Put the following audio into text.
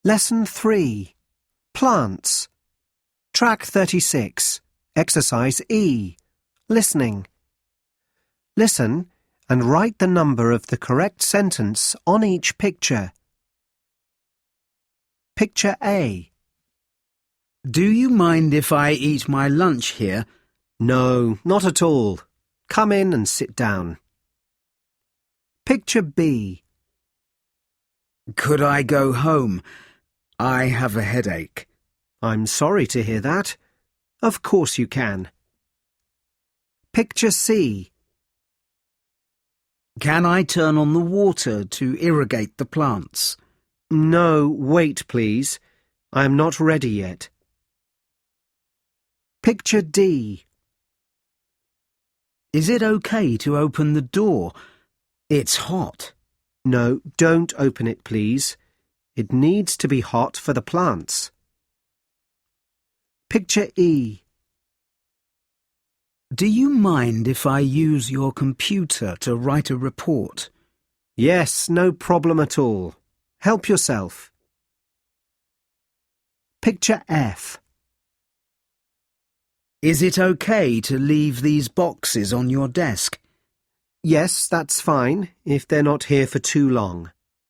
Lesson 3. Plants. Track 36. Exercise E. Listening. Listen and write the number of the correct sentence on each picture. Picture A. Do you mind if I eat my lunch here? No, not at all. Come in and sit down. Picture B. Could I go home? I have a headache. I'm sorry to hear that. Of course you can. Picture C. Can I turn on the water to irrigate the plants? No, wait please. I am not ready yet. Picture D. Is it okay to open the door? It's hot. No, don't open it please. It needs to be hot for the plants. Picture E. Do you mind if I use your computer to write a report? Yes, no problem at all. Help yourself. Picture F. Is it okay to leave these boxes on your desk? Yes, that's fine, if they're not here for too long.